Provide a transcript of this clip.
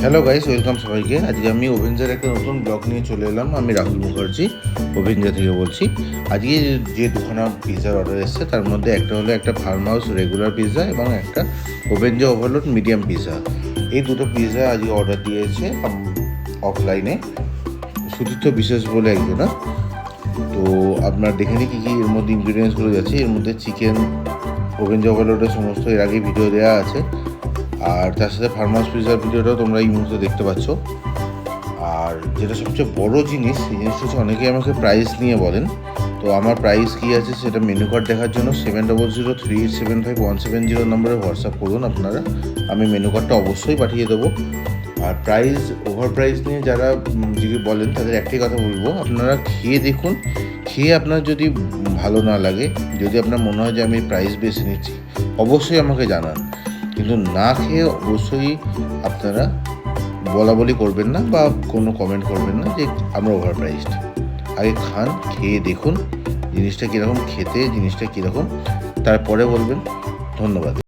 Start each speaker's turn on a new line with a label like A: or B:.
A: Hello guys, welcome সবাইকে। আজকে আমি ওভেঞ্জার একটা নতুন ব্লগ নিয়ে চলে এলাম। আমি রাহুল মুখার্জি ওভেঞ্জার থেকে বলছি। আজকে যে দুখানা পিৎজার অর্ডার এসেছে তার মধ্যে একটা হলো একটা ফার্ম হাউস রেগুলার পিৎজা এবং একটা ওভেঞ্জার ওভারলোড মিডিয়াম পিৎজা। এই দুটো পিৎজা আজকে অর্ডার দিয়েছে অফলাইনে সুতীর্থ বিশেষ বলে একজনা। তো আপনার দেখে নিই কী কী এর মধ্যে ইনগ্রিডিয়েন্টসগুলো যাচ্ছে। এর মধ্যে চিকেন, ওভেঞ্জার ওভারলোডের সমস্ত এর আগে ভিডিও দেওয়া আছে, আর তার সাথে ফার্মাস পিৎজার ভিডিওটাও তোমরা এই মুহূর্তে দেখতে পাচ্ছ। আর যেটা সবচেয়ে বড় জিনিস, এই জিনিসটা হচ্ছে অনেকেই আমাকে প্রাইস নিয়ে বলেন। তো আমার প্রাইস কী আছে সেটা মেনু কার্ড দেখার জন্য 7003875170 নম্বরে হোয়াটসঅ্যাপ করুন আপনারা। আমি মেনু কার্ডটা অবশ্যই পাঠিয়ে দেবো। আর প্রাইস ওভার প্রাইস নিয়ে যারা যদি বলেন তাদের একটাই কথা বলবো, আপনারা খেয়ে দেখুন। খেয়ে আপনার যদি ভালো না লাগে, যদি আপনার মনে হয় যে আমি প্রাইস বেশি নিচ্ছি, অবশ্যই আমাকে জানান। কিন্তু না খেয়ে অবশ্যই আপনারা বলা বলি করবেন না বা কোনো কমেন্ট করবেন না যে আমরা ওভার প্রাইসড। আগে খান, খেয়ে দেখুন জিনিসটা কীরকম খেতে, জিনিসটা কীরকম, তারপরে বলবেন। ধন্যবাদ।